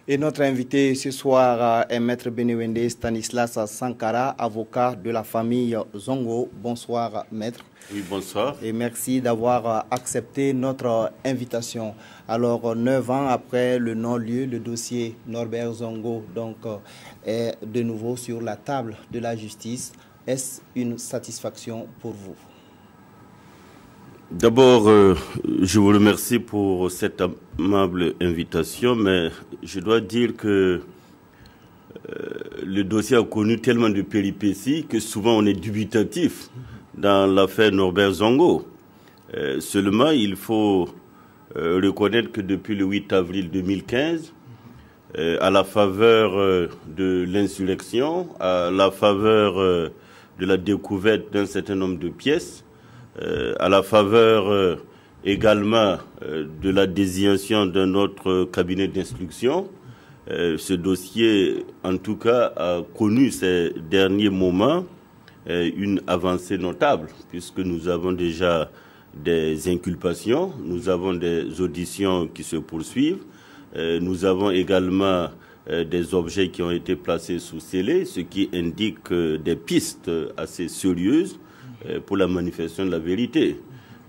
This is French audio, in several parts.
Et notre invité ce soir est Maître Benewende Stanislas Sankara, avocat de la famille Zongo. Bonsoir, Maître. Oui, bonsoir. Et merci d'avoir accepté notre invitation. Alors, 9 ans après le non-lieu, le dossier Norbert Zongo est de nouveau sur la table de la justice. Est-ce une satisfaction pour vous? D'abord, je vous remercie pour cette amable invitation, mais je dois dire que le dossier a connu tellement de péripéties que souvent on est dubitatif dans l'affaire Norbert Zongo. Seulement, il faut reconnaître que depuis le 8 avril 2015, à la faveur de l'insurrection, à la faveur de la découverte d'un certain nombre de pièces, à la faveur également de la désignation d'un autre cabinet d'instruction, ce dossier, en tout cas, a connu ces derniers moments une avancée notable, puisque nous avons déjà des inculpations, nous avons des auditions qui se poursuivent, nous avons également des objets qui ont été placés sous scellé, ce qui indique des pistes assez sérieuses pour la manifestation de la vérité.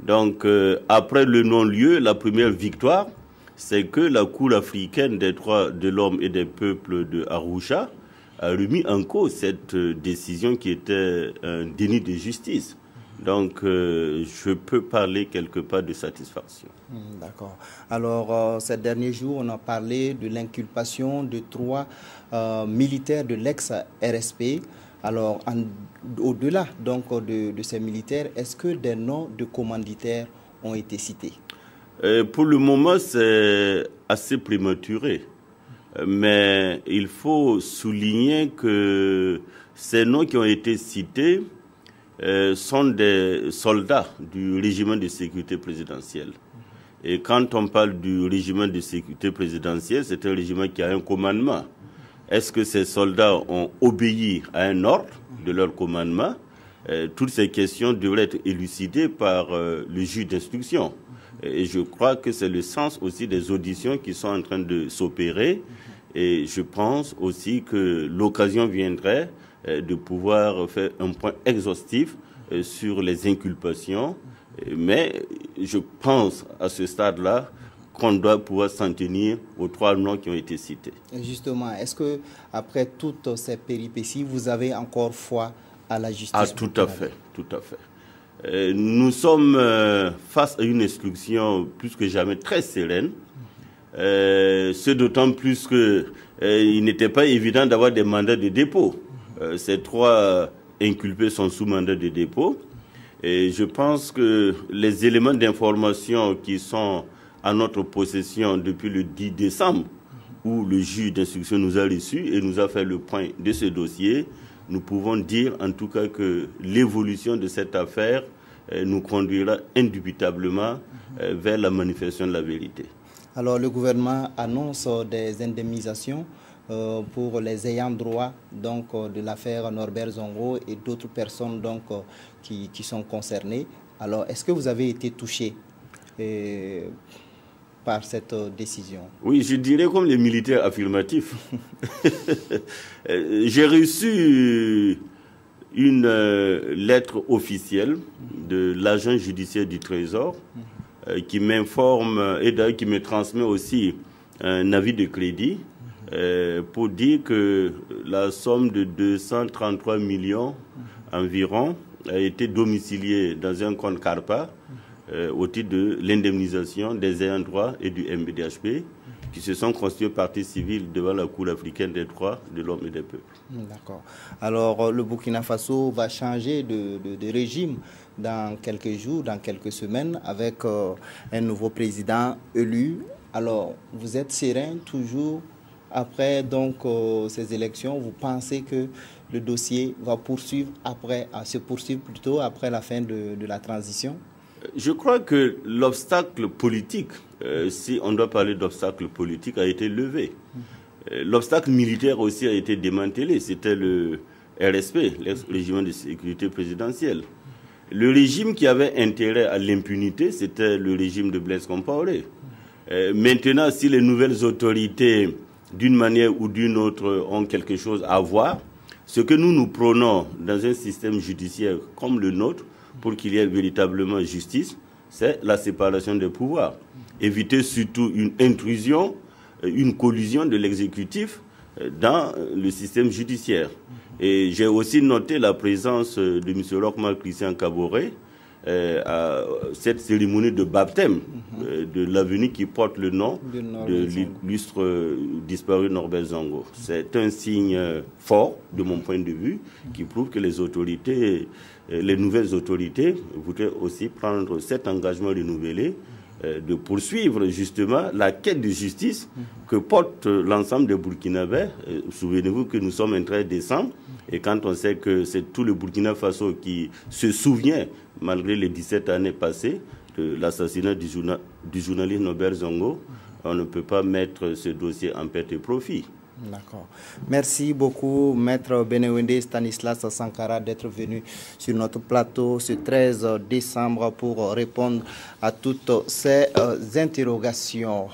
Donc, après le non-lieu, la première victoire, c'est que la Cour africaine des droits de l'homme et des peuples de Arusha a remis en cause cette décision qui était un déni de justice. Donc, je peux parler quelque part de satisfaction. D'accord. Alors, ces derniers jours, on a parlé de l'inculpation de 3 militaires de l'ex-RSP. Alors, au-delà de ces militaires, est-ce que des noms de commanditaires ont été cités? Pour le moment, c'est assez prématuré. Mais il faut souligner que ces noms qui ont été cités sont des soldats du régiment de sécurité présidentielle. Et quand on parle du régiment de sécurité présidentielle, c'est un régiment qui a un commandement. Est-ce que ces soldats ont obéi à un ordre de leur commandement? Toutes ces questions devraient être élucidées par le juge d'instruction. Et je crois que c'est le sens aussi des auditions qui sont en train de s'opérer. Et je pense aussi que l'occasion viendrait de pouvoir faire un point exhaustif sur les inculpations. Mais je pense à ce stade-là qu'on doit pouvoir s'en tenir aux 3 noms qui ont été cités. Justement, est-ce que après toutes ces péripéties, vous avez encore foi à la justice? Ah, tout à fait, tout à fait. Nous sommes face à une instruction plus que jamais très sereine. Ce d'autant plus qu'il n'était pas évident d'avoir des mandats de dépôt. Ces 3 inculpés sont sous mandat de dépôt. Et je pense que les éléments d'information qui sont à notre possession depuis le 10 décembre, où le juge d'instruction nous a reçus et nous a fait le point de ce dossier, nous pouvons dire en tout cas que l'évolution de cette affaire nous conduira indubitablement vers la manifestation de la vérité. Alors le gouvernement annonce des indemnisations pour les ayants droit de l'affaire Norbert Zongo et d'autres personnes qui sont concernées. Alors est-ce que vous avez été touché par cette décision? Oui, je dirais comme les militaires affirmatifs. J'ai reçu une lettre officielle de l'agent judiciaire du Trésor qui m'informe et d'ailleurs qui me transmet aussi un avis de crédit pour dire que la somme de 233 millions environ a été domiciliée dans un compte CARPA au titre de l'indemnisation des ayants droit et du MBDHP qui se sont constitués partie civile devant la Cour africaine des droits de l'homme et des peuples. D'accord. Alors, le Burkina Faso va changer de régime dans quelques jours, dans quelques semaines, avec un nouveau président élu. Alors, vous êtes serein toujours après ces élections? Vous pensez que le dossier va se poursuivre plutôt après la fin de la transition? Je crois que l'obstacle politique, si on doit parler d'obstacle politique, a été levé. L'obstacle militaire aussi a été démantelé. C'était le RSP, le régiment de sécurité présidentielle. Le régime qui avait intérêt à l'impunité, c'était le régime de Blaise Compaoré. Maintenant, si les nouvelles autorités d'une manière ou d'une autre, ont quelque chose à voir. Ce que nous prônons dans un système judiciaire comme le nôtre, pour qu'il y ait véritablement justice, c'est la séparation des pouvoirs. Éviter surtout une intrusion, une collusion de l'exécutif dans le système judiciaire. Et j'ai aussi noté la présence de M. Rochmal Christian Kaboré à cette cérémonie de baptême de l'avenue qui porte le nom de l'illustre disparu Norbert Zongo. C'est un signe fort, de mon point de vue, qui prouve que les autorités, les nouvelles autorités, voudraient aussi prendre cet engagement renouvelé de poursuivre justement la quête de justice que porte l'ensemble des Burkinabés. Souvenez-vous que nous sommes un 13 décembre et quand on sait que c'est tout le Burkina Faso qui se souvient, malgré les 17 années passées, de l'assassinat du journaliste Norbert Zongo, on ne peut pas mettre ce dossier en perte et profit. D'accord. Merci beaucoup, Maître Benewende Stanislas Sankara, d'être venu sur notre plateau ce 13 décembre pour répondre à toutes ces interrogations.